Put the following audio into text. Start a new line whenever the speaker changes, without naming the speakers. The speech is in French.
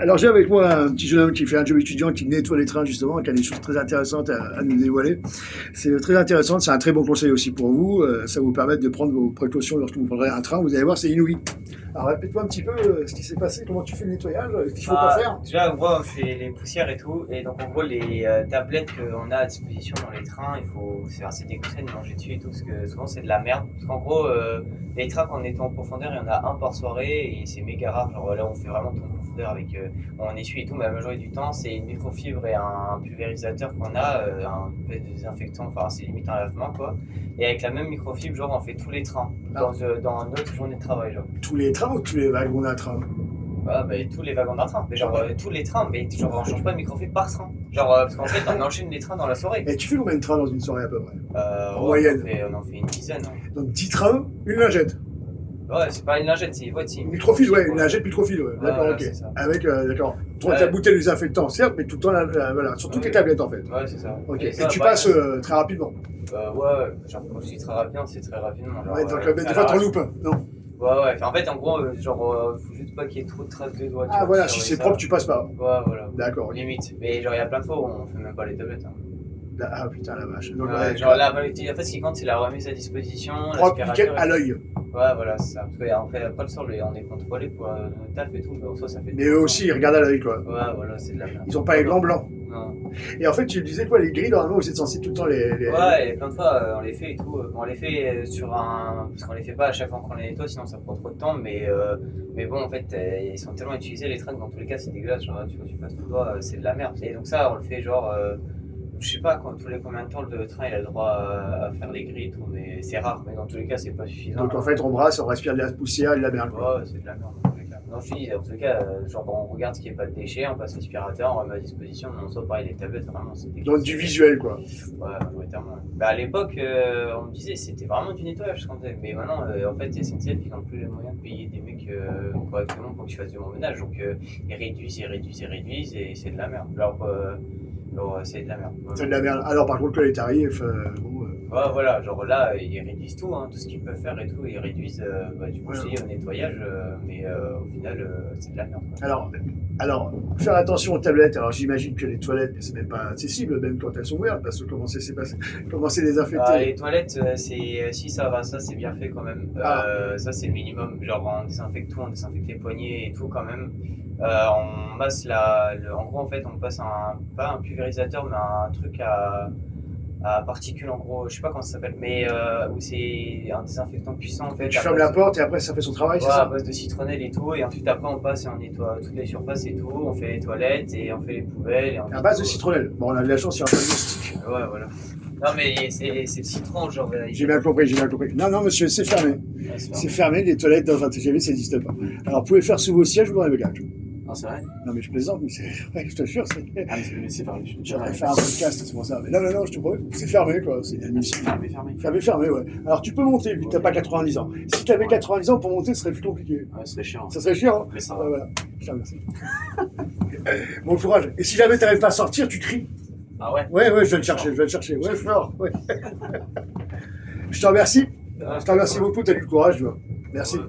Alors j'ai avec moi un petit jeune homme qui fait un job étudiant, qui nettoie les trains justement, qui a des choses très intéressantes à nous dévoiler. C'est très intéressant, c'est un très bon conseil aussi pour vous. Ça va vous permettre de prendre vos précautions lorsque vous prendrez un train. Vous allez voir, c'est inouï. Alors répète-moi un petit peu ce qui s'est passé, comment tu fais le nettoyage, ce qu'il ne faut pas faire.
Déjà, en gros, on fait les poussières et tout. Et donc, en gros, les tablettes qu'on a à disposition dans les trains, il faut c'est déconseillé de manger dessus et tout, parce que souvent c'est de la merde. Parce qu'en gros, les trains, quand on est en profondeur, il y en a un par soirée et c'est méga rare. Genre là, on fait vraiment tout en profondeur avec. On essuie et tout, mais la majorité du temps, c'est une microfibre et un pulvérisateur qu'on a, un peu de désinfectant, enfin, c'est limite un lavement quoi. Et avec la même microfibre, genre, on fait tous les trains dans notre journée de travail, genre.
Tous les trains ou tous les wagons d'un train?
Ah, bah, tous les wagons d'un train. Mais genre, tous les trains, mais genre, on change pas de microfibre par train. Genre, parce qu'en fait, on enchaîne les trains dans la soirée.
Et tu fais combien de trains dans une soirée à peu près? En
Ouais,
moyenne.
on en fait une dizaine. Hein.
Donc 10 trains, une lingette.
Ouais, c'est pas une lingette, c'est une
Microfil, ouais, une lingette microfil, ouais. D'accord,
voilà,
ok.
c'est ça.
Avec, d'accord. Toi, ta bouteille de désinfectant, certes, mais tout le temps, voilà, sur toutes les tablettes en fait.
Ouais, c'est ça.
Ok.
Et ça,
tu passes très rapidement.
Ouais, genre, quand je dis très rapidement, c'est très rapidement. Genre,
Ouais, donc des fois, t'en loupes un, non?
Ouais. Enfin, en fait, en gros, genre, faut juste pas qu'il y ait trop de traces de doigts.
Ah, voilà, si c'est propre, tu passes pas.
Ouais, voilà.
D'accord.
Limite. Mais genre, il y a plein de fois où on fait même pas les tablettes. Hein.
Ah, putain, la vache. Donc,
Genre là, en fait, ce qui compte, c'est la remise à disposition.
propre, nickel, à l'œil.
Ouais, voilà, c'est ça. Parce qu'en fait, après le sol, on est contrôlé pour notre taf et tout, mais en soi, ça fait.
Mais eux aussi, ils regardent à l'œil, quoi.
Ouais, voilà, c'est de la merde.
Ils ont pas les glands blancs.
Non.
Et en fait, tu disais quoi, les grilles, normalement, vous êtes censé tout le temps les.
Ouais, et plein de fois, on les fait et tout. On les fait sur un. Parce qu'on les fait pas à chaque fois qu'on les nettoie, sinon ça prend trop de temps, mais bon, en fait, ils sont tellement utilisés, les trains, que dans tous les cas, c'est dégueulasse. Genre, tu passes tout le doigt, c'est de la merde. Et donc, ça, on le fait genre. Je sais pas tous les combien de temps le train il a le droit à faire les grilles et tout, mais c'est rare, mais dans tous les cas c'est pas suffisant.
Donc en fait on brasse, on respire de la poussière et de la merde.
Ouais, c'est de la merde dans tous les cas. Non, je te dis, dans tous les cas, genre on regarde ce qu'il n'y a pas de déchets, on passe l'aspirateur, on remet à disposition, mais on soit pareil, les tablettes vraiment c'est dégueulasse.
Donc du visuel quoi.
Ouais, majoritairement. Bah à l'époque, on me disait c'était vraiment du nettoyage ce qu'on faisait, mais maintenant en fait SNCF ils n'ont plus les moyens de payer des mecs correctement pour qu'ils fassent du bon ménage, donc ils réduisent et c'est de la merde. Alors, c'est de la merde.
C'est de la merde. Alors par contre que les tarifs, bon.
Ouais, voilà, genre là, ils réduisent tout, hein, tout ce qu'ils peuvent faire et tout, ils réduisent du coup, je dis, au nettoyage, mais au final, c'est de la merde. Quoi.
Alors, faire attention aux tablettes. Alors j'imagine que les toilettes, c'est même pas accessible, même quand elles sont ouvertes, parce que comment c'est désinfecté.
Les toilettes, si ça va, ça c'est bien fait quand même. Ça c'est le minimum, genre on désinfecte tout, on désinfecte les poignées et tout quand même. On masse en gros en fait on passe pas un pulvérisateur mais un truc à particules en gros, je sais pas comment ça s'appelle, mais où c'est un désinfectant puissant en fait.
Tu fermes la porte et après ça fait son travail, c'est ça?
À base de citronnelle et tout, et ensuite après on passe et on nettoie toutes les surfaces et tout, on fait les toilettes et on fait les poubelles. Et
à base de citronnelle. Bon, on a de la chance, il y a un peu de moustique.
Ouais, voilà. Non mais c'est le citron genre.
J'ai bien compris. Non monsieur, c'est fermé. Ouais, c'est fermé, les toilettes dans un TGV ça n'existe pas. Alors vous pouvez faire sous vos sièges ou dans les bagages.
Non, c'est vrai?
Non, mais je plaisante, mais c'est vrai, je te jure.
Ah, mais c'est fermé.
J'aurais fait un podcast, c'est pour ça. Mais non, je te promets, c'est fermé, quoi. C'est inadmissible. Fermé, ouais. Alors, tu peux monter, vu que t'as pas 90 ans. Si t'avais 90 ans, pour monter, ce serait plus compliqué.
Ouais, ce serait chiant.
Ça serait chiant, hein?
Mais ça
va. Voilà. Je te remercie. Bon courage. Et si jamais t'arrives pas à sortir, tu cries.
Ah ouais?
Ouais, je vais le chercher. Ouais, fort. Ouais. Je te remercie. Je te remercie beaucoup, t'as du courage, tu vois. Merci.
Ouais,